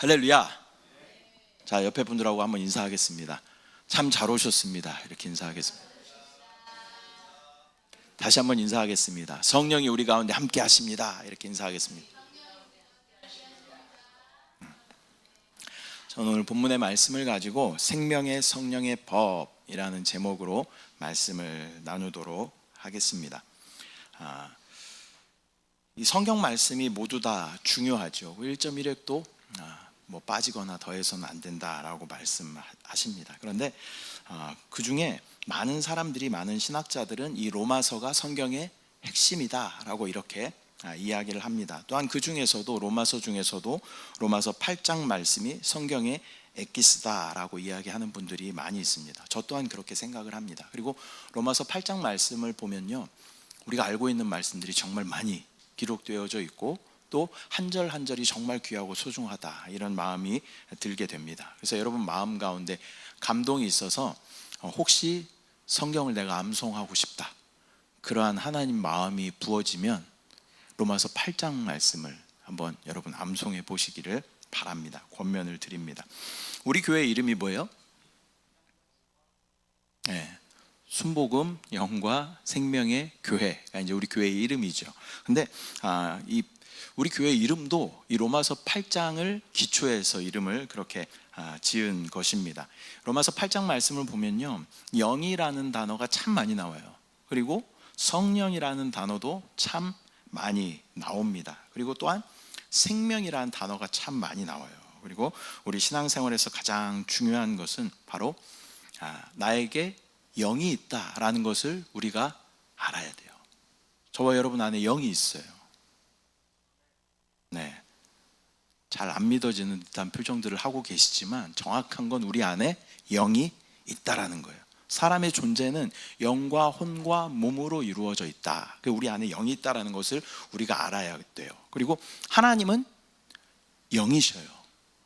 할렐루야. 자, 옆에 분들하고 한번 인사하겠습니다. 참 잘 오셨습니다. 이렇게 인사하겠습니다. 다시 한번 인사하겠습니다. 성령이 우리 가운데 함께 하십니다. 이렇게 인사하겠습니다. 저는 오늘 본문의 말씀을 가지고 생명의 성령의 법이라는 제목으로 말씀을 나누도록 하겠습니다. 이 성경 말씀이 모두 다 중요하죠. 1.1핵도 뭐 빠지거나 더해서는 안 된다라고 말씀하십니다. 그런데 그 중에 많은 사람들이, 많은 신학자들은 이 로마서가 성경의 핵심이다라고 이렇게 이야기를 합니다. 또한 그 중에서도 로마서 중에서도 로마서 8장 말씀이 성경의 엑기스다라고 이야기하는 분들이 많이 있습니다. 저 또한 그렇게 생각을 합니다. 그리고 로마서 8장 말씀을 보면요, 우리가 알고 있는 말씀들이 정말 많이 기록되어져 있고 또 한 절 한 절이 정말 귀하고 소중하다, 이런 마음이 들게 됩니다. 그래서 여러분 마음 가운데 감동이 있어서 혹시 성경을 내가 암송하고 싶다, 그러한 하나님 마음이 부어지면 로마서 8장 말씀을 한번 여러분 암송해 보시기를 바랍니다. 권면을 드립니다. 우리 교회 이름이 뭐예요? 네, 순복음 영과 생명의 교회가 이제 우리 교회의 이름이죠. 근데 우리 교회 이름도 이 로마서 8장을 기초해서 이름을 그렇게 지은 것입니다. 로마서 8장 말씀을 보면요, 영이라는 단어가 참 많이 나와요. 그리고 성령이라는 단어도 참 많이 나옵니다. 그리고 또한 생명이라는 단어가 참 많이 나와요. 그리고 우리 신앙생활에서 가장 중요한 것은 바로 나에게 영이 있다라는 것을 우리가 알아야 돼요. 저와 여러분 안에 영이 있어요. 네, 잘 안 믿어지는 듯한 표정들을 하고 계시지만 정확한 건 우리 안에 영이 있다라는 거예요. 사람의 존재는 영과 혼과 몸으로 이루어져 있다. 우리 안에 영이 있다라는 것을 우리가 알아야 돼요. 그리고 하나님은 영이셔요.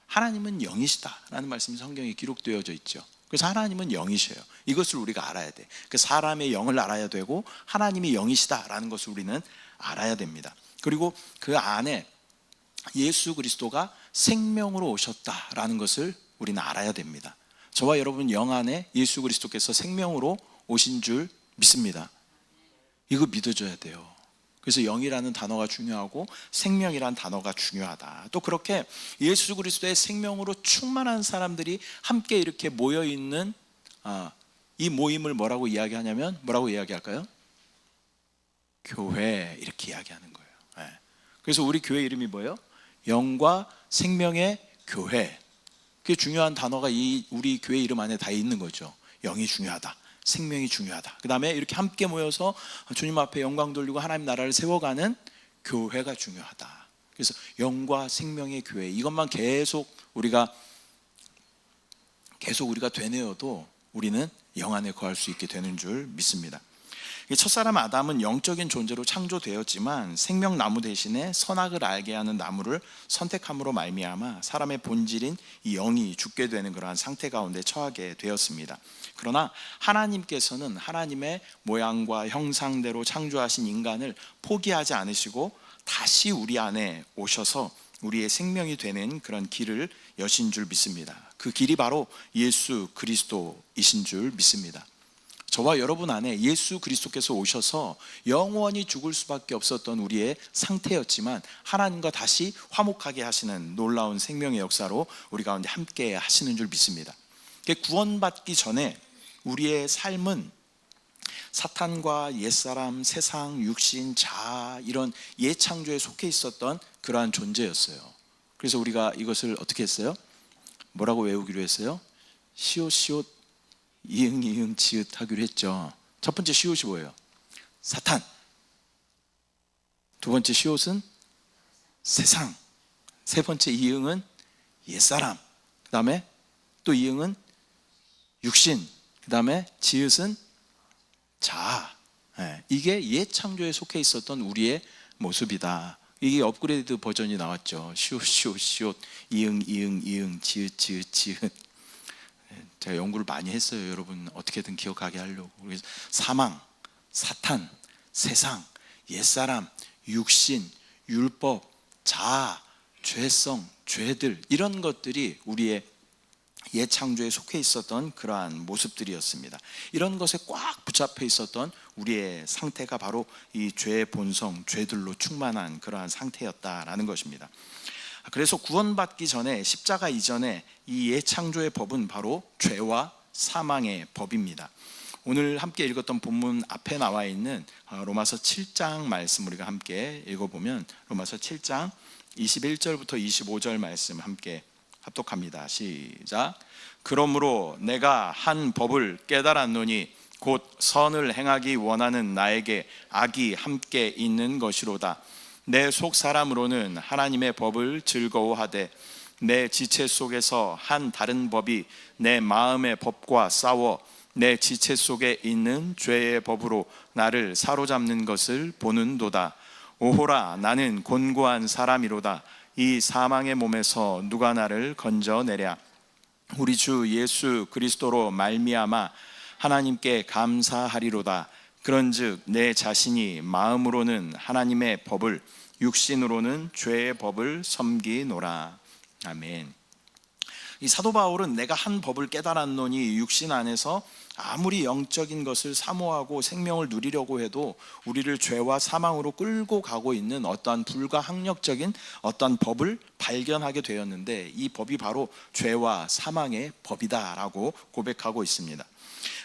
하나님은 영이시다라는 말씀이 성경에 기록되어져 있죠. 그래서 하나님은 영이셔요. 이것을 우리가 알아야 돼. 그 사람의 영을 알아야 되고 하나님이 영이시다라는 것을 우리는 알아야 됩니다. 그리고 그 안에 예수 그리스도가 생명으로 오셨다라는 것을 우리는 알아야 됩니다. 저와 여러분 영 안에 예수 그리스도께서 생명으로 오신 줄 믿습니다. 이거 믿어줘야 돼요. 그래서 영이라는 단어가 중요하고 생명이라는 단어가 중요하다. 또 그렇게 예수 그리스도의 생명으로 충만한 사람들이 함께 이렇게 모여있는 이 모임을 뭐라고 이야기하냐면, 뭐라고 이야기할까요? 교회, 이렇게 이야기하는 거예요. 네. 그래서 우리 교회 이름이 뭐예요? 영과 생명의 교회. 그게 중요한 단어가 우리 교회 이름 안에 다 있는 거죠. 영이 중요하다, 생명이 중요하다, 그 다음에 이렇게 함께 모여서 주님 앞에 영광 돌리고 하나님 나라를 세워가는 교회가 중요하다. 그래서 영과 생명의 교회, 이것만 계속 우리가 되뇌어도 우리는 영 안에 거할 수 있게 되는 줄 믿습니다. 첫사람 아담은 영적인 존재로 창조되었지만 생명나무 대신에 선악을 알게 하는 나무를 선택함으로 말미암아 사람의 본질인 이 영이 죽게 되는 그러한 상태 가운데 처하게 되었습니다. 그러나 하나님께서는 하나님의 모양과 형상대로 창조하신 인간을 포기하지 않으시고 다시 우리 안에 오셔서 우리의 생명이 되는 그런 길을 여신 줄 믿습니다. 그 길이 바로 예수 그리스도이신 줄 믿습니다. 저와 여러분 안에 예수 그리스도께서 오셔서 영원히 죽을 수밖에 없었던 우리의 상태였지만 하나님과 다시 화목하게 하시는 놀라운 생명의 역사로 우리 가운데 함께 하시는 줄 믿습니다. 구원받기 전에 우리의 삶은 사탄과 옛사람, 세상, 육신, 자아, 이런 옛창조에 속해 있었던 그러한 존재였어요. 그래서 우리가 이것을 어떻게 했어요? 뭐라고 외우기로 했어요? 시옷 이응 지읒 하기로 했죠. 첫 번째 시옷이 뭐예요? 사탄. 두 번째 시옷은 세상. 세 번째 이응은 옛사람. 그 다음에 또 이응은 육신. 그 다음에 지읒은 자아. 이게 옛 창조에 속해 있었던 우리의 모습이다. 이게 업그레이드 버전이 나왔죠. 시옷 이응 지읒. 제가 연구를 많이 했어요. 여러분 어떻게든 기억하게 하려고. 그래서 사망, 사탄, 세상, 옛사람, 육신, 율법, 자아, 죄성, 죄들, 이런 것들이 우리의 옛 창조에 속해 있었던 그러한 모습들이었습니다. 이런 것에 꽉 붙잡혀 있었던 우리의 상태가 바로 이 죄의 본성, 죄들로 충만한 그러한 상태였다라는 것입니다. 그래서 구원받기 전에, 십자가 이전에 이 옛 창조의 법은 바로 죄와 사망의 법입니다. 오늘 함께 읽었던 본문 앞에 나와 있는 로마서 7장 말씀 우리가 함께 읽어보면, 로마서 7장 21절부터 25절 말씀 함께 합독합니다. 시작. 그러므로 내가 한 법을 깨달았노니 곧 선을 행하기 원하는 나에게 악이 함께 있는 것이로다. 내 속 사람으로는 하나님의 법을 즐거워하되 내 지체 속에서 한 다른 법이 내 마음의 법과 싸워 내 지체 속에 있는 죄의 법으로 나를 사로잡는 것을 보는도다. 오호라, 나는 곤고한 사람이로다. 이 사망의 몸에서 누가 나를 건져내랴. 우리 주 예수 그리스도로 말미암아 하나님께 감사하리로다. 그런즉 내 자신이 마음으로는 하나님의 법을, 육신으로는 죄의 법을 섬기노라. 아멘. 이 사도 바울은 내가 한 법을 깨달았노니, 육신 안에서 아무리 영적인 것을 사모하고 생명을 누리려고 해도 우리를 죄와 사망으로 끌고 가고 있는 어떠한 불가항력적인 어떠한 법을 발견하게 되었는데, 이 법이 바로 죄와 사망의 법이다라고 고백하고 있습니다.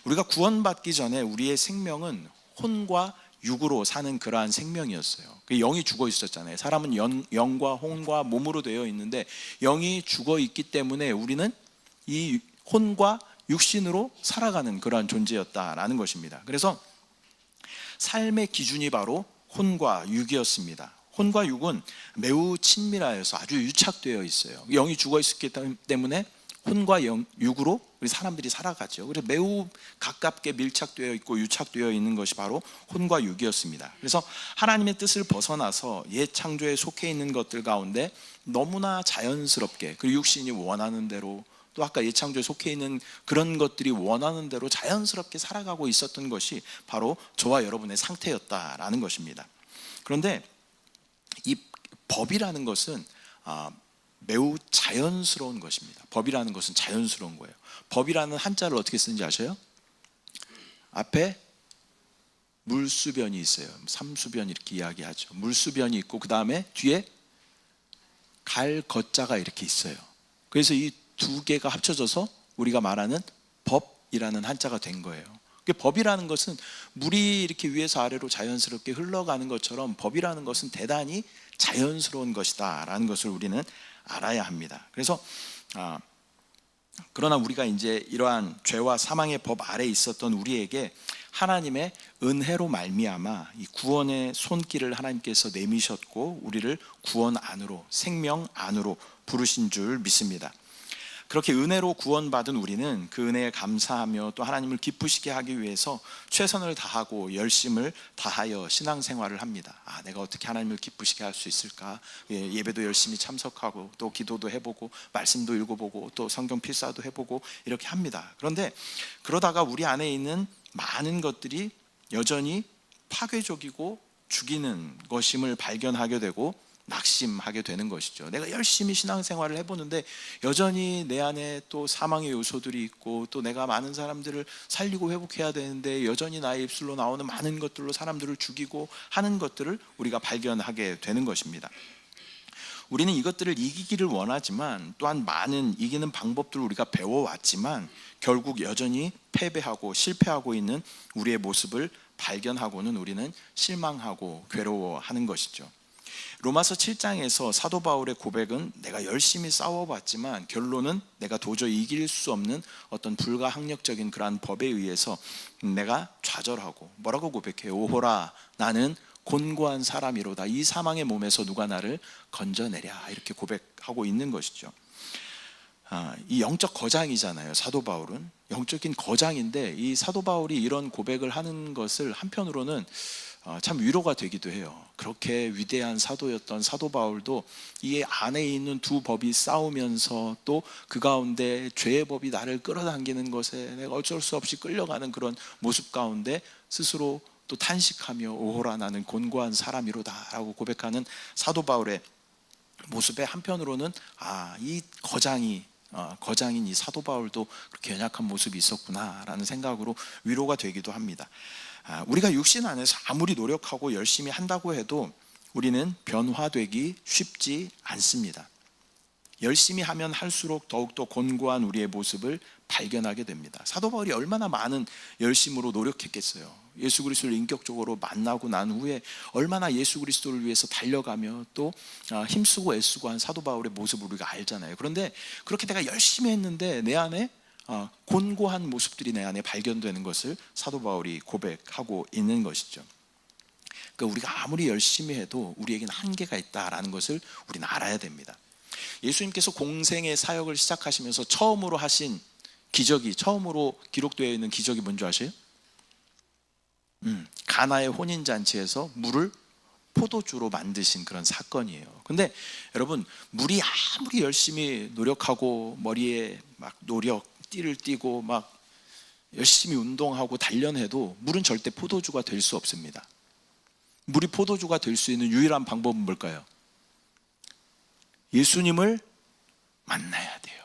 우리가 구원받기 전에 우리의 생명은 혼과 육으로 사는 그러한 생명이었어요. 영이 죽어 있었잖아요. 사람은 영과 혼과 몸으로 되어 있는데, 영이 죽어 있기 때문에 우리는 이 혼과 육신으로 살아가는 그러한 존재였다라는 것입니다. 그래서 삶의 기준이 바로 혼과 육이었습니다. 혼과 육은 매우 친밀하여서 아주 유착되어 있어요. 영이 죽어 있었기 때문에 혼과 육으로 우리 사람들이 살아가죠. 그래서 매우 가깝게 밀착되어 있고 유착되어 있는 것이 바로 혼과 육이었습니다. 그래서 하나님의 뜻을 벗어나서 옛 창조에 속해 있는 것들 가운데 너무나 자연스럽게, 그리고 육신이 원하는 대로, 또 아까 옛 창조에 속해 있는 그런 것들이 원하는 대로 자연스럽게 살아가고 있었던 것이 바로 저와 여러분의 상태였다라는 것입니다. 그런데 이 법이라는 것은 매우 자연스러운 것입니다. 법이라는 것은 자연스러운 거예요. 법이라는 한자를 어떻게 쓰는지 아세요? 앞에 물수변이 있어요. 삼수변 이렇게 이야기하죠. 물수변이 있고 그 다음에 뒤에 갈 거자가 이렇게 있어요. 그래서 이 두 개가 합쳐져서 우리가 말하는 법이라는 한자가 된 거예요. 법이라는 것은 물이 이렇게 위에서 아래로 자연스럽게 흘러가는 것처럼 법이라는 것은 대단히 자연스러운 것이다 라는 것을 우리는 알아야 합니다. 그래서 그러나 우리가 이제 이러한 죄와 사망의 법 아래에 있었던 우리에게 하나님의 은혜로 말미암아 이 구원의 손길을 하나님께서 내미셨고 우리를 구원 안으로, 생명 안으로 부르신 줄 믿습니다. 그렇게 은혜로 구원받은 우리는 그 은혜에 감사하며 또 하나님을 기쁘시게 하기 위해서 최선을 다하고 열심을 다하여 신앙생활을 합니다. 내가 어떻게 하나님을 기쁘시게 할 수 있을까? 예배도 열심히 참석하고 또 기도도 해보고 말씀도 읽어보고 또 성경 필사도 해보고 이렇게 합니다. 그런데 그러다가 우리 안에 있는 많은 것들이 여전히 파괴적이고 죽이는 것임을 발견하게 되고 낙심하게 되는 것이죠. 내가 열심히 신앙생활을 해보는데 여전히 내 안에 또 사망의 요소들이 있고, 또 내가 많은 사람들을 살리고 회복해야 되는데 여전히 나의 입술로 나오는 많은 것들로 사람들을 죽이고 하는 것들을 우리가 발견하게 되는 것입니다. 우리는 이것들을 이기기를 원하지만 또한 많은 이기는 방법들을 우리가 배워왔지만 결국 여전히 패배하고 실패하고 있는 우리의 모습을 발견하고는 우리는 실망하고 괴로워하는 것이죠. 로마서 7장에서 사도 바울의 고백은 내가 열심히 싸워봤지만 결론은 내가 도저히 이길 수 없는 어떤 불가항력적인 그러한 법에 의해서 내가 좌절하고 뭐라고 고백해요? 오호라, 나는 곤고한 사람이로다. 이 사망의 몸에서 누가 나를 건져내랴. 이렇게 고백하고 있는 것이죠. 이 영적 거장이잖아요. 사도 바울은 영적인 거장인데 이 사도 바울이 이런 고백을 하는 것을 한편으로는 참 위로가 되기도 해요. 그렇게 위대한 사도였던 사도 바울도 이 안에 있는 두 법이 싸우면서 또 그 가운데 죄의 법이 나를 끌어당기는 것에 내가 어쩔 수 없이 끌려가는 그런 모습 가운데 스스로 또 탄식하며 오호라 나는 곤고한 사람이로다 라고 고백하는 사도 바울의 모습에 한편으로는 이 거장인 이 사도 바울도 그렇게 연약한 모습이 있었구나라는 생각으로 위로가 되기도 합니다. 우리가 육신 안에서 아무리 노력하고 열심히 한다고 해도 우리는 변화되기 쉽지 않습니다. 열심히 하면 할수록 더욱더 곤고한 우리의 모습을 발견하게 됩니다. 사도 바울이 얼마나 많은 열심으로 노력했겠어요. 예수 그리스도를 인격적으로 만나고 난 후에 얼마나 예수 그리스도를 위해서 달려가며 또 힘쓰고 애쓰고 한 사도 바울의 모습을 우리가 알잖아요. 그런데 그렇게 내가 열심히 했는데 내 안에 곤고한 모습들이 내 안에 발견되는 것을 사도 바울이 고백하고 있는 것이죠. 그러니까 우리가 아무리 열심히 해도 우리에게는 한계가 있다라는 것을 우리는 알아야 됩니다. 예수님께서 공생의 사역을 시작하시면서 처음으로 하신 기적이, 처음으로 기록되어 있는 기적이 뭔지 아세요? 가나의 혼인잔치에서 물을 포도주로 만드신 그런 사건이에요. 근데 여러분, 물이 아무리 열심히 노력하고 머리에 막 띠를 띠고 막 열심히 운동하고 단련해도 물은 절대 포도주가 될 수 없습니다. 물이 포도주가 될 수 있는 유일한 방법은 뭘까요? 예수님을 만나야 돼요.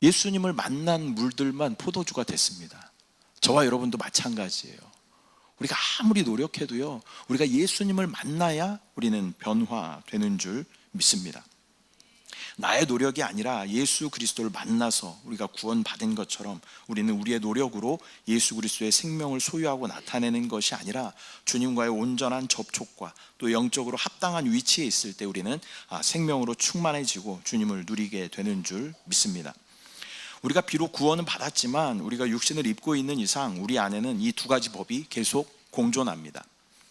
예수님을 만난 물들만 포도주가 됐습니다. 저와 여러분도 마찬가지예요. 우리가 아무리 노력해도요, 우리가 예수님을 만나야 우리는 변화되는 줄 믿습니다. 나의 노력이 아니라 예수 그리스도를 만나서 우리가 구원받은 것처럼 우리는 우리의 노력으로 예수 그리스도의 생명을 소유하고 나타내는 것이 아니라 주님과의 온전한 접촉과 또 영적으로 합당한 위치에 있을 때 우리는 생명으로 충만해지고 주님을 누리게 되는 줄 믿습니다. 우리가 비록 구원은 받았지만 우리가 육신을 입고 있는 이상 우리 안에는 이 두 가지 법이 계속 공존합니다.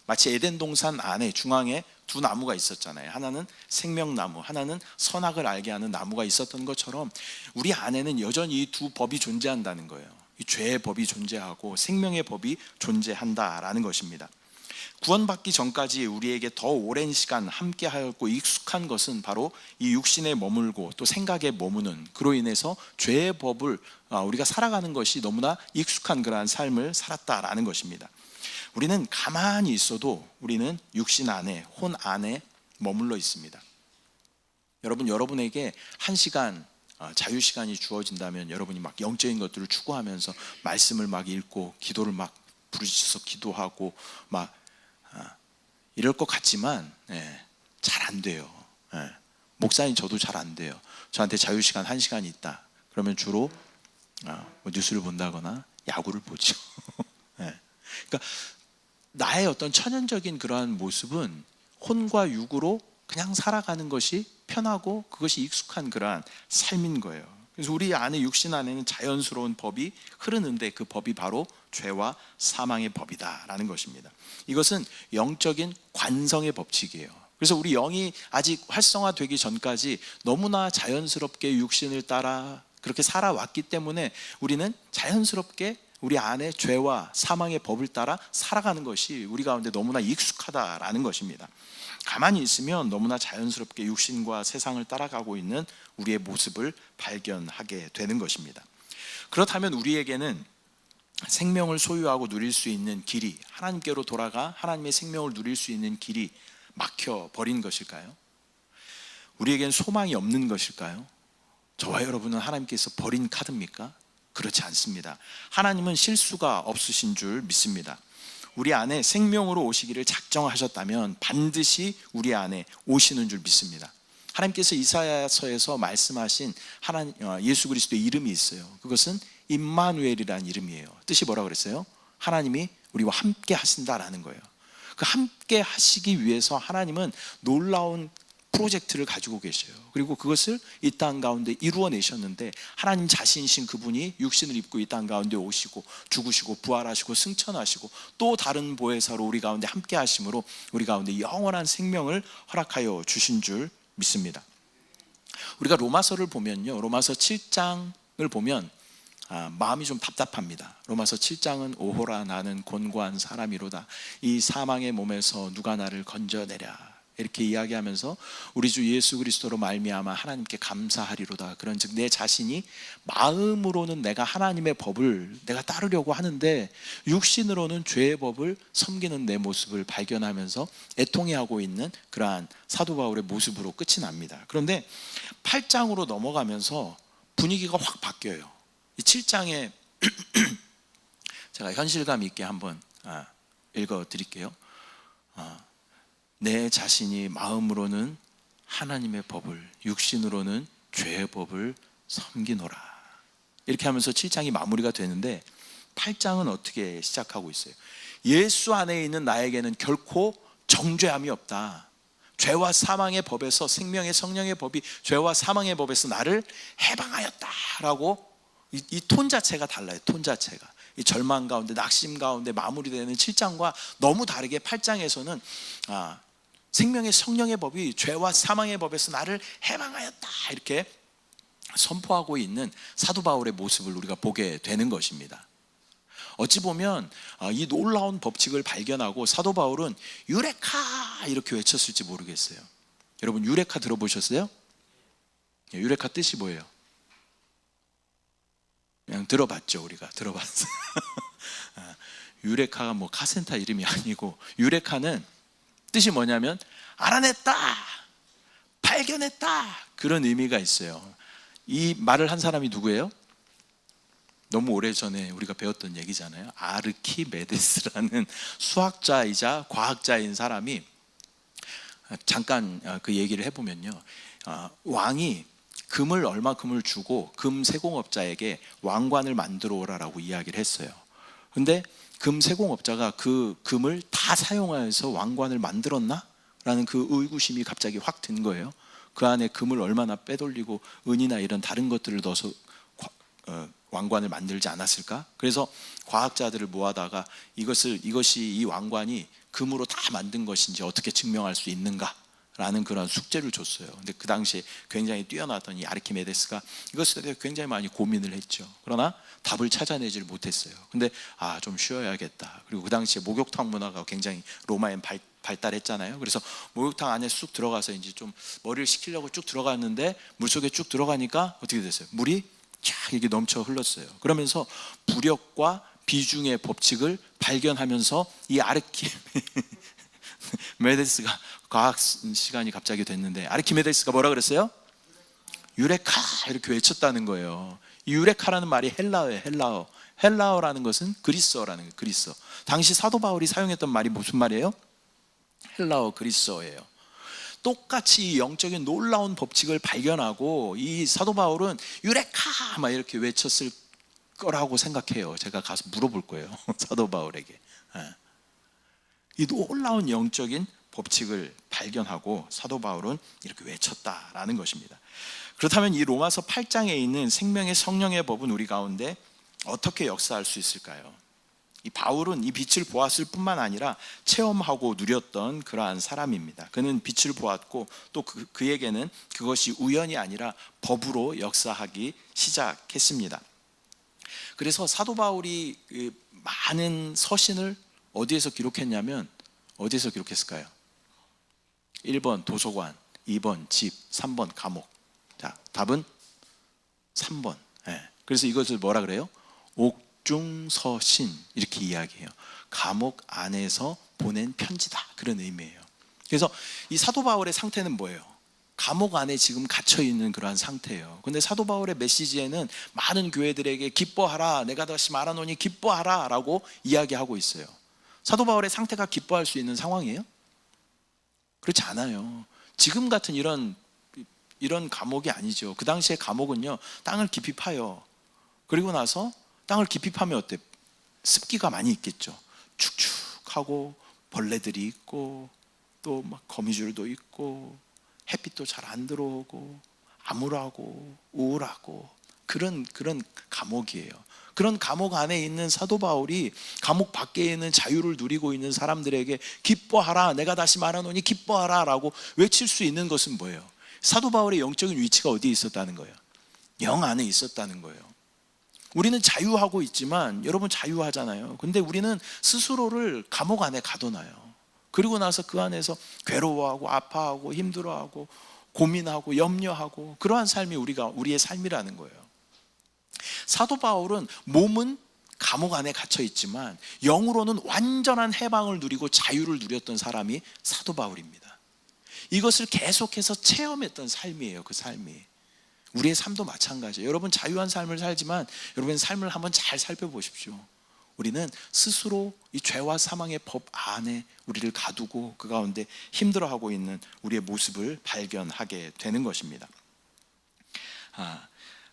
마치 에덴 동산 안에 중앙에 두 나무가 있었잖아요. 하나는 생명나무, 하나는 선악을 알게 하는 나무가 있었던 것처럼 우리 안에는 여전히 이 두 법이 존재한다는 거예요. 이 죄의 법이 존재하고 생명의 법이 존재한다라는 것입니다. 구원받기 전까지 우리에게 더 오랜 시간 함께 하였고 익숙한 것은 바로 이 육신에 머물고 또 생각에 머무는, 그로 인해서 죄의 법을 우리가 살아가는 것이 너무나 익숙한 그러한 삶을 살았다라는 것입니다. 우리는 가만히 있어도 우리는 육신 안에, 혼 안에 머물러 있습니다. 여러분, 여러분에게 한 시간 자유시간이 주어진다면 여러분이 막 영적인 것들을 추구하면서 말씀을 막 읽고 기도를 막 부르짖어서 기도하고 막 이럴 것 같지만 잘 안 돼요. 목사님, 저도 잘 안 돼요. 저한테 자유시간 한 시간이 있다 그러면 주로 뉴스를 본다거나 야구를 보죠. 그러니까 나의 어떤 천연적인 그러한 모습은 혼과 육으로 그냥 살아가는 것이 편하고 그것이 익숙한 그러한 삶인 거예요. 그래서 우리 안에, 육신 안에는 자연스러운 법이 흐르는데 그 법이 바로 죄와 사망의 법이다라는 것입니다. 이것은 영적인 관성의 법칙이에요. 그래서 우리 영이 아직 활성화되기 전까지 너무나 자연스럽게 육신을 따라 그렇게 살아왔기 때문에 우리는 자연스럽게 우리 안에 죄와 사망의 법을 따라 살아가는 것이 우리 가운데 너무나 익숙하다라는 것입니다. 가만히 있으면 너무나 자연스럽게 육신과 세상을 따라가고 있는 우리의 모습을 발견하게 되는 것입니다. 그렇다면 우리에게는 생명을 소유하고 누릴 수 있는 길이, 하나님께로 돌아가 하나님의 생명을 누릴 수 있는 길이 막혀버린 것일까요? 우리에겐 소망이 없는 것일까요? 저와 여러분은 하나님께서 버린 카드입니까? 그렇지 않습니다. 하나님은 실수가 없으신 줄 믿습니다. 우리 안에 생명으로 오시기를 작정하셨다면 반드시 우리 안에 오시는 줄 믿습니다. 하나님께서 이사야서에서 말씀하신 예수 그리스도의 이름이 있어요. 그것은 임마누엘이라는 이름이에요. 뜻이 뭐라고 그랬어요? 하나님이 우리와 함께 하신다라는 거예요. 그 함께 하시기 위해서 하나님은 놀라운 프로젝트를 가지고 계셔요. 그리고 그것을 이 땅 가운데 이루어내셨는데 하나님 자신이신 그분이 육신을 입고 이 땅 가운데 오시고 죽으시고 부활하시고 승천하시고 또 다른 보혜사로 우리 가운데 함께 하심으로 우리 가운데 영원한 생명을 허락하여 주신 줄 믿습니다. 우리가 로마서를 보면요, 로마서 7장을 보면 마음이 좀 답답합니다. 로마서 7장은 오호라 나는 곤고한 사람이로다. 이 사망의 몸에서 누가 나를 건져내랴. 이렇게 이야기하면서 우리 주 예수 그리스도로 말미암아 하나님께 감사하리로다. 그런즉 내 자신이 마음으로는 내가 하나님의 법을 내가 따르려고 하는데 육신으로는 죄의 법을 섬기는 내 모습을 발견하면서 애통해하고 있는 그러한 사도 바울의 모습으로 끝이 납니다. 그런데 8장으로 넘어가면서 분위기가 확 바뀌어요. 이 7장에 제가 현실감 있게 한번 읽어 드릴게요. 내 자신이 마음으로는 하나님의 법을, 육신으로는 죄의 법을 섬기노라. 이렇게 하면서 7장이 마무리가 되는데 8장은 어떻게 시작하고 있어요? 예수 안에 있는 나에게는 결코 정죄함이 없다. 죄와 사망의 법에서, 생명의 성령의 법이 죄와 사망의 법에서 나를 해방하였다라고 이 톤 자체가 달라요. 톤 자체가 이 절망 가운데, 낙심 가운데 마무리되는 7장과 너무 다르게 8장에서는 생명의 성령의 법이 죄와 사망의 법에서 나를 해방하였다 이렇게 선포하고 있는 사도 바울의 모습을 우리가 보게 되는 것입니다. 어찌 보면 이 놀라운 법칙을 발견하고 사도 바울은 유레카 이렇게 외쳤을지 모르겠어요. 여러분 유레카 들어보셨어요? 유레카 뜻이 뭐예요? 그냥 들어봤죠. 우리가 들어봤어요. 유레카가 뭐 카센터 이름이 아니고, 유레카는 뜻이 뭐냐면 알아냈다, 발견했다, 그런 의미가 있어요. 이 말을 한 사람이 누구예요? 너무 오래전에 우리가 배웠던 얘기잖아요. 아르키메데스라는 수학자이자 과학자인 사람이, 잠깐 그 얘기를 해보면요, 왕이 금을 얼마큼을 주고 금 세공업자에게 왕관을 만들어 오라라고 이야기를 했어요. 근데 금 세공업자가 그 금을 다 사용하여서 왕관을 만들었나? 라는 그 의구심이 갑자기 확 든 거예요. 그 안에 금을 얼마나 빼돌리고 은이나 이런 다른 것들을 넣어서 왕관을 만들지 않았을까? 그래서 과학자들을 모아다가 이것이 이 왕관이 금으로 다 만든 것인지 어떻게 증명할 수 있는가? 라는 그런 숙제를 줬어요. 근데 그 당시에 굉장히 뛰어나던 이 아르키메데스가 이것에 대해 굉장히 많이 고민을 했죠. 그러나 답을 찾아내질 못했어요. 근데 좀 쉬어야겠다. 그리고 그 당시에 목욕탕 문화가 굉장히 로마에 발달했잖아요. 그래서 목욕탕 안에 쑥 들어가서 이제 좀 머리를 식히려고 쭉 들어갔는데 물속에 쭉 들어가니까 어떻게 됐어요? 물이 쫙 이렇게 넘쳐 흘렀어요. 그러면서 부력과 비중의 법칙을 발견하면서 이 아르키메데스가 과학 시간이 갑자기 됐는데 아르키메데스가 뭐라 그랬어요? 유레카 이렇게 외쳤다는 거예요. 이 유레카라는 말이 헬라어예요. 헬라어라는 것은 그리스어라는 거예요. 그리스어. 당시 사도 바울이 사용했던 말이 무슨 말이에요? 헬라어 그리스어예요. 똑같이 영적인 놀라운 법칙을 발견하고 이 사도 바울은 유레카 막 이렇게 외쳤을 거라고 생각해요. 제가 가서 물어볼 거예요. 사도 바울에게. 이 놀라운 영적인 법칙을 발견하고 사도 바울은 이렇게 외쳤다라는 것입니다. 그렇다면 이 로마서 8장에 있는 생명의 성령의 법은 우리 가운데 어떻게 역사할 수 있을까요? 이 바울은 이 빛을 보았을 뿐만 아니라 체험하고 누렸던 그러한 사람입니다. 그는 빛을 보았고 또 그에게는 그것이 우연이 아니라 법으로 역사하기 시작했습니다. 그래서 사도 바울이 많은 서신을 어디에서 기록했냐면 어디에서 기록했을까요? 1번 도서관, 2번 집, 3번 감옥. 자, 답은 3번. 그래서 이것을 뭐라 그래요? 옥중서신 이렇게 이야기해요. 감옥 안에서 보낸 편지다, 그런 의미예요. 그래서 이 사도 바울의 상태는 뭐예요? 감옥 안에 지금 갇혀 있는 그러한 상태예요. 근데 사도 바울의 메시지에는 많은 교회들에게 기뻐하라, 내가 다시 말하노니 기뻐하라 라고 이야기하고 있어요. 사도 바울의 상태가 기뻐할 수 있는 상황이에요? 그렇지 않아요. 지금 같은 이런 감옥이 아니죠. 그 당시에 감옥은요, 땅을 깊이 파요. 그리고 나서 땅을 깊이 파면 어때? 습기가 많이 있겠죠. 축축하고 벌레들이 있고 또 막 거미줄도 있고 햇빛도 잘 안 들어오고 암울하고 우울하고 그런 감옥이에요. 그런 감옥 안에 있는 사도 바울이 감옥 밖에 있는 자유를 누리고 있는 사람들에게 기뻐하라, 내가 다시 말하노니 기뻐하라 라고 외칠 수 있는 것은 뭐예요? 사도 바울의 영적인 위치가 어디에 있었다는 거예요? 영 안에 있었다는 거예요. 우리는 자유하고 있지만, 여러분 자유하잖아요. 근데 우리는 스스로를 감옥 안에 가둬놔요. 그리고 나서 그 안에서 괴로워하고 아파하고 힘들어하고 고민하고 염려하고 그러한 삶이 우리의 삶이라는 거예요. 사도 바울은 몸은 감옥 안에 갇혀 있지만 영으로는 완전한 해방을 누리고 자유를 누렸던 사람이 사도 바울입니다. 이것을 계속해서 체험했던 삶이에요. 그 삶이 우리의 삶도 마찬가지예요. 여러분 자유한 삶을 살지만 여러분의 삶을 한번 잘 살펴보십시오. 우리는 스스로 이 죄와 사망의 법 안에 우리를 가두고 그 가운데 힘들어하고 있는 우리의 모습을 발견하게 되는 것입니다.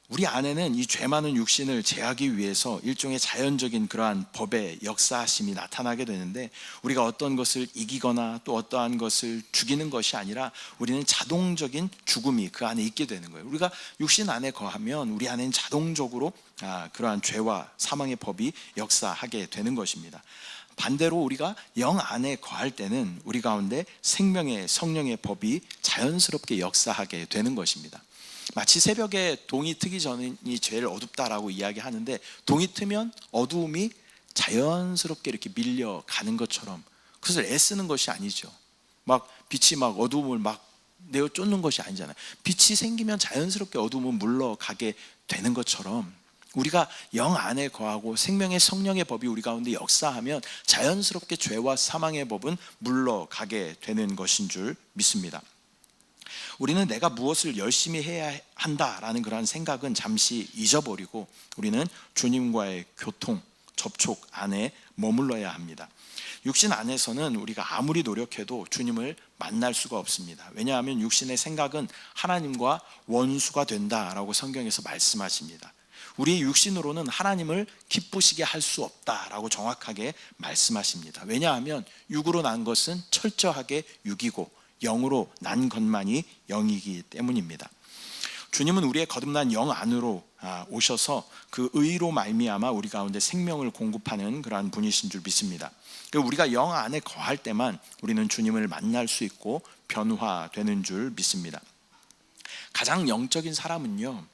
우리 안에는 이 죄 많은 육신을 제하기 위해서 일종의 자연적인 그러한 법의 역사심이 나타나게 되는데, 우리가 어떤 것을 이기거나 또 어떠한 것을 죽이는 것이 아니라 우리는 자동적인 죽음이 그 안에 있게 되는 거예요. 우리가 육신 안에 거하면 우리 안에는 자동적으로 그러한 죄와 사망의 법이 역사하게 되는 것입니다. 반대로 우리가 영 안에 거할 때는 우리 가운데 생명의 성령의 법이 자연스럽게 역사하게 되는 것입니다. 마치 새벽에 동이 트기 전이 제일 어둡다라고 이야기하는데, 동이 트면 어두움이 자연스럽게 이렇게 밀려가는 것처럼, 그것을 애쓰는 것이 아니죠. 막 빛이 막 어두움을 막 내어 쫓는 것이 아니잖아요. 빛이 생기면 자연스럽게 어두움은 물러가게 되는 것처럼, 우리가 영 안에 거하고 생명의 성령의 법이 우리 가운데 역사하면 자연스럽게 죄와 사망의 법은 물러가게 되는 것인 줄 믿습니다. 우리는 내가 무엇을 열심히 해야 한다라는 그런 생각은 잠시 잊어버리고 우리는 주님과의 교통, 접촉 안에 머물러야 합니다. 육신 안에서는 우리가 아무리 노력해도 주님을 만날 수가 없습니다. 왜냐하면 육신의 생각은 하나님과 원수가 된다라고 성경에서 말씀하십니다. 우리의 육신으로는 하나님을 기쁘시게 할 수 없다라고 정확하게 말씀하십니다. 왜냐하면 육으로 난 것은 철저하게 육이고 영으로 난 것만이 영이기 때문입니다. 주님은 우리의 거듭난 영 안으로 오셔서 그 의로 말미암아 우리 가운데 생명을 공급하는 그러한 분이신 줄 믿습니다. 우리가 영 안에 거할 때만 우리는 주님을 만날 수 있고 변화되는 줄 믿습니다. 가장 영적인 사람은요,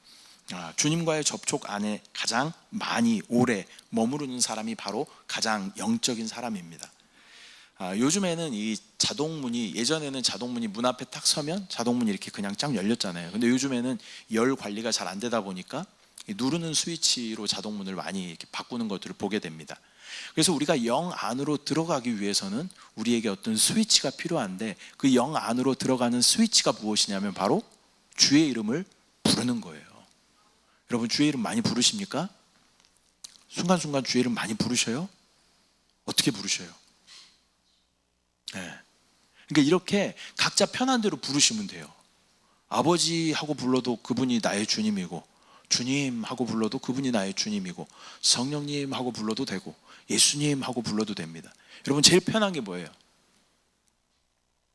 주님과의 접촉 안에 가장 많이 오래 머무르는 사람이 바로 가장 영적인 사람입니다. 요즘에는 이 자동문이, 예전에는 자동문이 문 앞에 딱 서면 자동문이 이렇게 그냥 쫙 열렸잖아요. 근데 요즘에는 열 관리가 잘 안 되다 보니까 누르는 스위치로 자동문을 많이 이렇게 바꾸는 것들을 보게 됩니다. 그래서 우리가 영 안으로 들어가기 위해서는 우리에게 어떤 스위치가 필요한데, 그 영 안으로 들어가는 스위치가 무엇이냐면 바로 주의 이름을 부르는 거예요. 여러분 주의 이름 많이 부르십니까? 순간순간 주의 이름 많이 부르셔요? 어떻게 부르셔요? 그러니까 이렇게 각자 편한 대로 부르시면 돼요. 아버지 하고 불러도 그분이 나의 주님이고, 주님 하고 불러도 그분이 나의 주님이고, 성령님 하고 불러도 되고, 예수님 하고 불러도 됩니다. 여러분 제일 편한 게 뭐예요?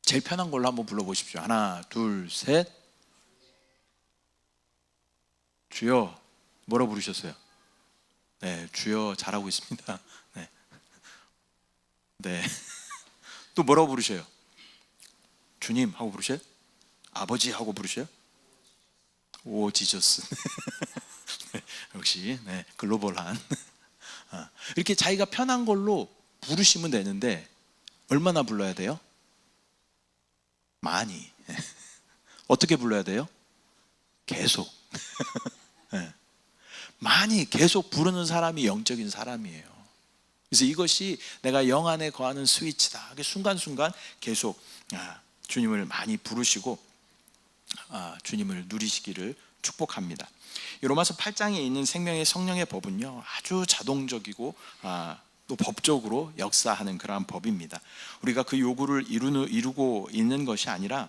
제일 편한 걸로 한번 불러보십시오. 하나 둘 셋. 주여. 뭐라 부르셨어요? 네, 주여. 잘하고 있습니다. 네. 또 뭐라고 부르셔요? 주님 하고 부르셔요? 아버지 하고 부르셔요? 오 지저스. 역시 글로벌한. 이렇게 자기가 편한 걸로 부르시면 되는데, 얼마나 불러야 돼요? 많이. 어떻게 불러야 돼요? 계속. 많이 계속 부르는 사람이 영적인 사람이에요. 그래서 이것이 내가 영 안에 거하는 스위치다. 순간순간 계속 주님을 많이 부르시고 주님을 누리시기를 축복합니다. 로마서 8장에 있는 생명의 성령의 법은요, 아주 자동적이고 또 법적으로 역사하는 그러한 법입니다. 우리가 그 요구를 이루고 있는 것이 아니라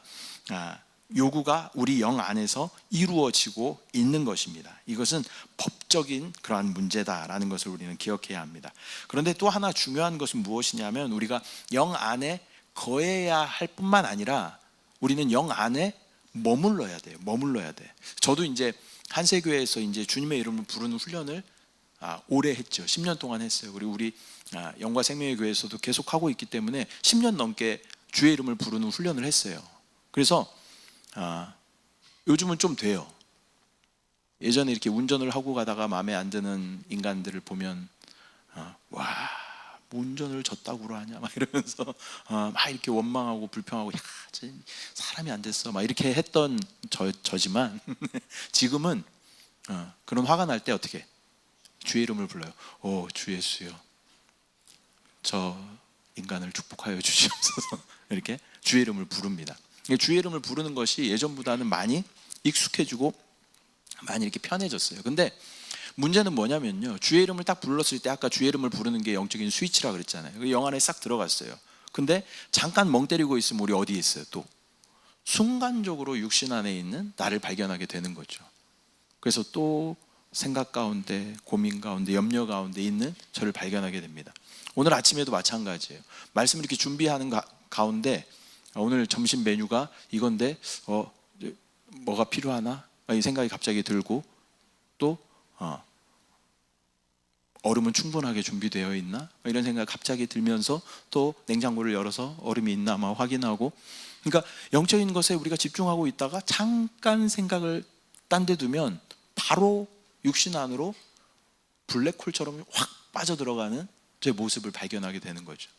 요구가 우리 영 안에서 이루어지고 있는 것입니다. 이것은 법적인 그러한 문제다라는 것을 우리는 기억해야 합니다. 그런데 또 하나 중요한 것은 무엇이냐면, 우리가 영 안에 거해야 할 뿐만 아니라 우리는 영 안에 머물러야 돼요. 머물러야 돼. 저도 이제 한세교회에서 이제 주님의 이름을 부르는 훈련을 오래 했죠. 10년 동안 했어요. 그리고 우리 영과 생명의 교회에서도 계속 하고 있기 때문에 10년 넘게 주의 이름을 부르는 훈련을 했어요. 그래서 요즘은 좀 돼요. 예전에 이렇게 운전을 하고 가다가 마음에 안 드는 인간들을 보면 와 뭐 운전을 저따구로 하냐 막 이러면서 막 이렇게 원망하고 불평하고, 야, 사람이 안 됐어 막 이렇게 했던 저지만 지금은 그런 화가 날 때 어떻게 주의 이름을 불러요. 오, 주 예수여, 저 인간을 축복하여 주시옵소서. 이렇게 주의 이름을 부릅니다. 주의 이름을 부르는 것이 예전보다는 많이 익숙해지고 많이 이렇게 편해졌어요. 근데 문제는 뭐냐면요, 주의 이름을 딱 불렀을 때, 아까 주의 이름을 부르는 게 영적인 스위치라 그랬잖아요. 영 안에 싹 들어갔어요. 근데 잠깐 멍 때리고 있으면 우리 어디에 있어요? 또 순간적으로 육신 안에 있는 나를 발견하게 되는 거죠. 그래서 또 생각 가운데, 고민 가운데, 염려 가운데 있는 저를 발견하게 됩니다. 오늘 아침에도 마찬가지예요. 말씀을 이렇게 준비하는 가운데 오늘 점심 메뉴가 이건데 뭐가 필요하나? 이 생각이 갑자기 들고, 또 얼음은 충분하게 준비되어 있나? 이런 생각이 갑자기 들면서 또 냉장고를 열어서 얼음이 있나 막 확인하고, 그러니까 영적인 것에 우리가 집중하고 있다가 잠깐 생각을 딴 데 두면 바로 육신 안으로 블랙홀처럼 확 빠져들어가는 제 모습을 발견하게 되는 거죠.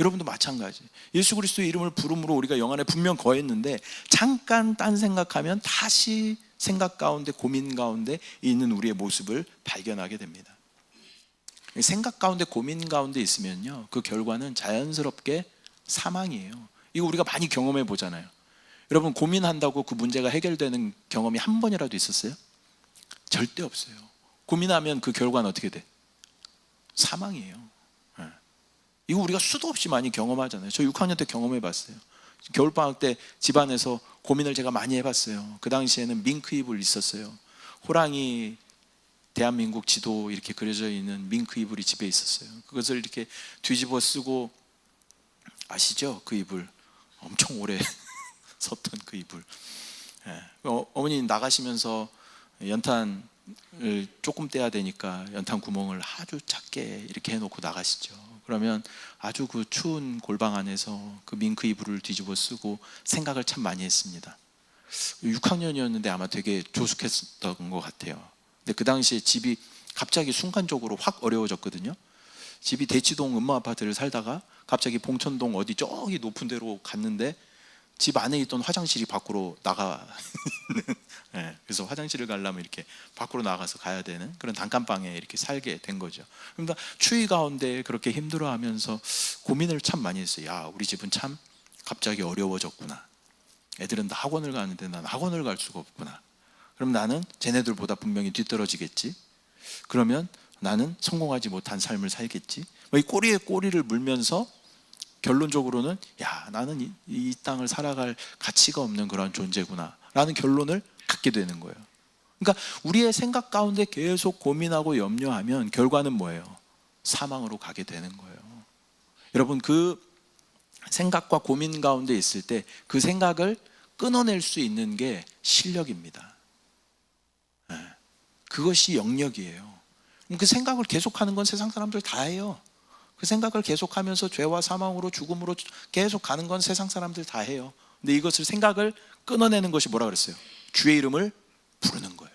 여러분도 마찬가지. 예수 그리스도의 이름을 부름으로 우리가 영 안에 분명 거했는데 잠깐 딴 생각하면 다시 생각 가운데, 고민 가운데 있는 우리의 모습을 발견하게 됩니다. 생각 가운데, 고민 가운데 있으면요, 그 결과는 자연스럽게 사망이에요. 이거 우리가 많이 경험해 보잖아요. 여러분, 고민한다고 그 문제가 해결되는 경험이 한 번이라도 있었어요? 절대 없어요. 고민하면 그 결과는 어떻게 돼? 사망이에요. 이거 우리가 수도 없이 많이 경험하잖아요. 저 6학년 때 경험해 봤어요. 겨울방학 때 집안에서 고민을 제가 많이 해봤어요. 그 당시에는 밍크 이불 있었어요. 호랑이 대한민국 지도 이렇게 그려져 있는 밍크 이불이 집에 있었어요. 그것을 이렇게 뒤집어 쓰고, 아시죠? 그 이불 엄청 오래 섰던 그 이불. 어머니 나가시면서 연탄을 조금 떼야 되니까 연탄 구멍을 아주 작게 이렇게 해놓고 나가시죠. 그러면 아주 그 추운 골방 안에서 그 밍크 이불을 뒤집어 쓰고 생각을 참 많이 했습니다. 6학년이었는데 아마 되게 조숙했던 것 같아요. 근데 그 당시에 집이 갑자기 순간적으로 확 어려워졌거든요. 집이 대치동 음마아파트를 살다가 갑자기 봉천동 어디 저기 높은 데로 갔는데 집 안에 있던 화장실이 밖으로 나가 그래서 화장실을 가려면 이렇게 밖으로 나가서 가야 되는 그런 단칸방에 이렇게 살게 된 거죠. 그러니까 추위 가운데 그렇게 힘들어하면서 고민을 참 많이 했어요. 야, 우리 집은 참 갑자기 어려워졌구나. 애들은 다 학원을 가는데 난 학원을 갈 수가 없구나. 그럼 나는 쟤네들보다 분명히 뒤떨어지겠지. 그러면 나는 성공하지 못한 삶을 살겠지. 이 꼬리에 꼬리를 물면서 결론적으로는, 야, 나는 이 땅을 살아갈 가치가 없는 그런 존재구나 라는 결론을 갖게 되는 거예요. 그러니까 우리의 생각 가운데 계속 고민하고 염려하면 결과는 뭐예요? 사망으로 가게 되는 거예요. 여러분, 그 생각과 고민 가운데 있을 때 그 생각을 끊어낼 수 있는 게 실력입니다. 그것이 영역이에요. 그 생각을 계속하는 건 세상 사람들 다 해요. 그 생각을 계속하면서 죄와 사망으로, 죽음으로 계속 가는 건 세상 사람들 다 해요. 근데 이것을, 생각을 끊어내는 것이 뭐라 그랬어요? 주의 이름을 부르는 거예요.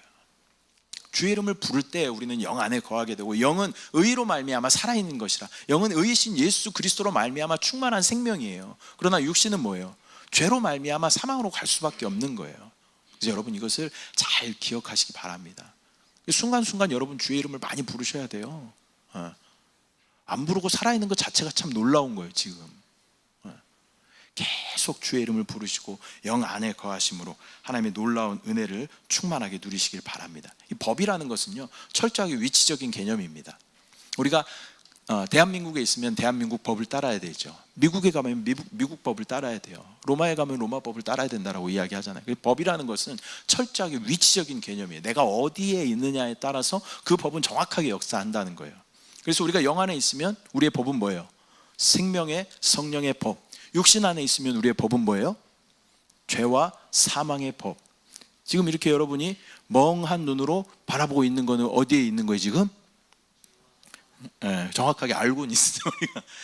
주의 이름을 부를 때 우리는 영 안에 거하게 되고, 영은 의로 말미암아 살아있는 것이라. 영은 의이신 예수 그리스도로 말미암아 충만한 생명이에요. 그러나 육신은 뭐예요? 죄로 말미암아 사망으로 갈 수밖에 없는 거예요. 그래서 여러분, 이것을 잘 기억하시기 바랍니다. 순간순간 여러분 주의 이름을 많이 부르셔야 돼요. 안 부르고 살아있는 것 자체가 참 놀라운 거예요. 지금 계속 주의 이름을 부르시고 영 안에 거하심으로 하나님의 놀라운 은혜를 충만하게 누리시길 바랍니다. 이 법이라는 것은요, 철저하게 위치적인 개념입니다. 우리가 대한민국에 있으면 대한민국 법을 따라야 되죠. 미국에 가면 미국 법을 따라야 돼요. 로마에 가면 로마 법을 따라야 된다라고 이야기하잖아요. 법이라는 것은 철저하게 위치적인 개념이에요. 내가 어디에 있느냐에 따라서 그 법은 정확하게 역사한다는 거예요. 그래서 우리가 영 안에 있으면 우리의 법은 뭐예요? 생명의 성령의 법. 육신 안에 있으면 우리의 법은 뭐예요? 죄와 사망의 법. 지금 이렇게 여러분이 멍한 눈으로 바라보고 있는 거는 어디에 있는 거예요 지금? 정확하게 알고는 있어요.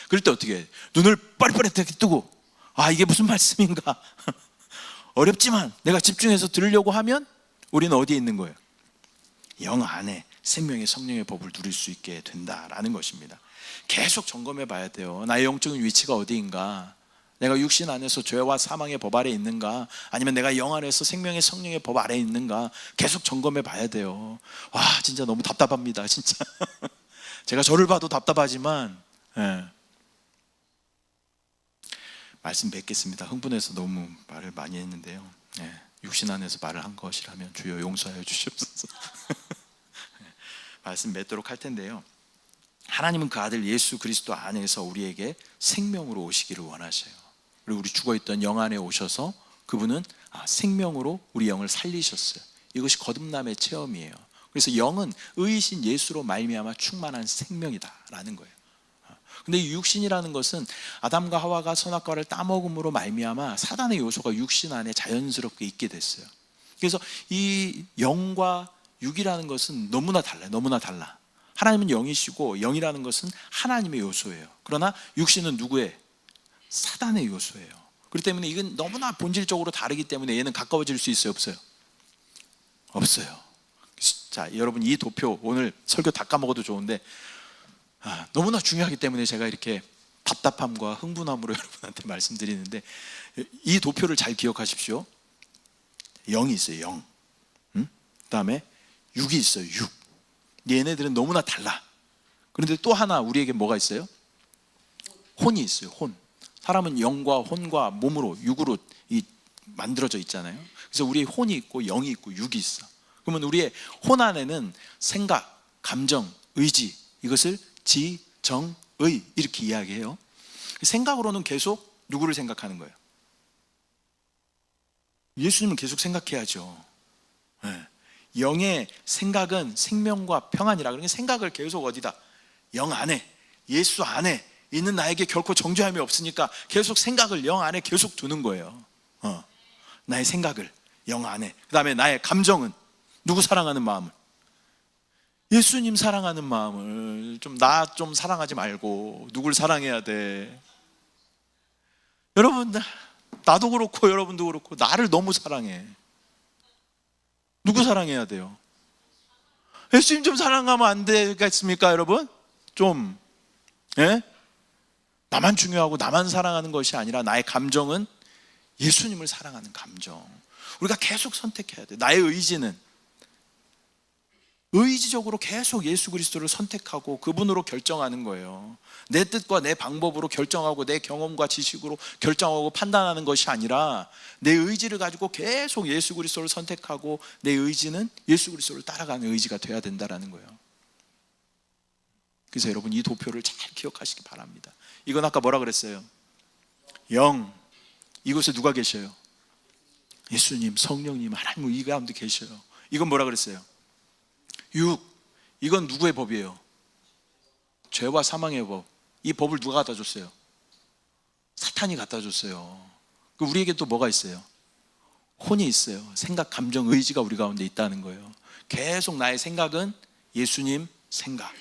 그럴 때 어떻게 해요? 눈을 빠릿빠릿하게 뜨고, 아, 이게 무슨 말씀인가? 어렵지만 내가 집중해서 들으려고 하면 우리는 어디에 있는 거예요? 영 안에 생명의 성령의 법을 누릴 수 있게 된다라는 것입니다. 계속 점검해 봐야 돼요. 나의 영적인 위치가 어디인가? 내가 육신 안에서 죄와 사망의 법 아래 있는가? 아니면 내가 영 안에서 생명의 성령의 법 아래 있는가? 계속 점검해 봐야 돼요. 와, 진짜 너무 답답합니다. 진짜. 제가 저를 봐도 답답하지만 말씀 뵙겠습니다. 흥분해서 너무 말을 많이 했는데요. 육신 안에서 말을 한 것이라면 주여 용서하여 주시옵소서. 말씀 맺도록 할 텐데요. 하나님은 그 아들 예수 그리스도 안에서 우리에게 생명으로 오시기를 원하셔요. 그리고 우리 죽어있던 영 안에 오셔서 그분은 생명으로 우리 영을 살리셨어요. 이것이 거듭남의 체험이에요. 그래서 영은 의이신 예수로 말미암아 충만한 생명이다라는 거예요. 근데 이 육신이라는 것은 아담과 하와가 선악과를 따먹음으로 말미암아 사단의 요소가 육신 안에 자연스럽게 있게 됐어요. 그래서 이 영과 육이라는 것은 너무나 달라요. 너무나 달라. 하나님은 영이시고 영이라는 것은 하나님의 요소예요. 그러나 육신은 누구의? 사단의 요소예요. 그렇기 때문에 이건 너무나 본질적으로 다르기 때문에 얘는 가까워질 수 있어요? 없어요? 없어요. 자, 여러분 이 도표 오늘 설교 다 까먹어도 좋은데 너무나 중요하기 때문에 제가 이렇게 답답함과 흥분함으로 여러분한테 말씀드리는데, 이 도표를 잘 기억하십시오. 0이 있어요. 0. 그 다음에 6이 있어요. 6. 얘네들은 너무나 달라. 그런데 또 하나 우리에게 뭐가 있어요? 혼이 있어요. 혼. 사람은 영과 혼과 몸으로, 육으로 만들어져 있잖아요. 그래서 우리의 혼이 있고 0이 있고 6이 있어. 그러면 우리의 혼 안에는 생각, 감정, 의지, 이것을 지, 정, 의 이렇게 이야기해요. 생각으로는 계속 누구를 생각하는 거예요? 예수님은 계속 생각해야죠. 영의 생각은 생명과 평안이라. 그러니까 생각을 계속 어디다? 영 안에, 예수 안에 있는 나에게 결코 정죄함이 없으니까 계속 생각을 영 안에 계속 두는 거예요. 나의 생각을 영 안에. 그 다음에 나의 감정은 누구 사랑하는 마음을? 예수님 사랑하는 마음을. 나 좀 사랑하지 말고 누굴 사랑해야 돼? 여러분, 나도 그렇고 여러분도 그렇고 나를 너무 사랑해. 누구 사랑해야 돼요? 예수님 좀 사랑하면 안 되겠습니까, 여러분? 좀 나만 중요하고 나만 사랑하는 것이 아니라 나의 감정은 예수님을 사랑하는 감정. 우리가 계속 선택해야 돼. 나의 의지는 의지적으로 계속 예수 그리스도를 선택하고 그분으로 결정하는 거예요. 내 뜻과 내 방법으로 결정하고 내 경험과 지식으로 결정하고 판단하는 것이 아니라 내 의지를 가지고 계속 예수 그리스도를 선택하고 내 의지는 예수 그리스도를 따라가는 의지가 돼야 된다는 거예요. 그래서 여러분 이 도표를 잘 기억하시기 바랍니다. 이건 아까 뭐라 그랬어요? 영. 이곳에 누가 계셔요? 예수님, 성령님, 하나님 이 가운데 계셔요. 이건 뭐라 그랬어요? 6. 이건 누구의 법이에요? 죄와 사망의 법. 이 법을 누가 갖다 줬어요? 사탄이 갖다 줬어요. 우리에게 또 뭐가 있어요? 혼이 있어요. 생각, 감정, 의지가 우리 가운데 있다는 거예요. 계속 나의 생각은 예수님 생각,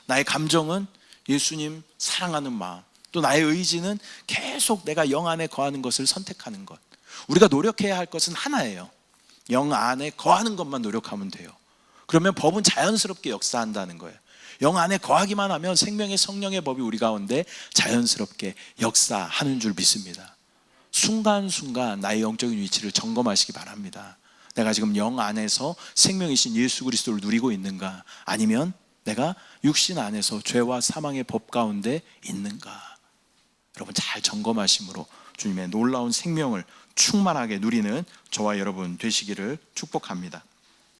나의 감정은 예수님 사랑하는 마음, 또 나의 의지는 계속 내가 영 안에 거하는 것을 선택하는 것. 우리가 노력해야 할 것은 하나예요. 영 안에 거하는 것만 노력하면 돼요. 그러면 법은 자연스럽게 역사한다는 거예요. 영 안에 거하기만 하면 생명의 성령의 법이 우리 가운데 자연스럽게 역사하는 줄 믿습니다. 순간순간 나의 영적인 위치를 점검하시기 바랍니다. 내가 지금 영 안에서 생명이신 예수 그리스도를 누리고 있는가? 아니면 내가 육신 안에서 죄와 사망의 법 가운데 있는가? 여러분 잘 점검하심으로 주님의 놀라운 생명을 충만하게 누리는 저와 여러분 되시기를 축복합니다.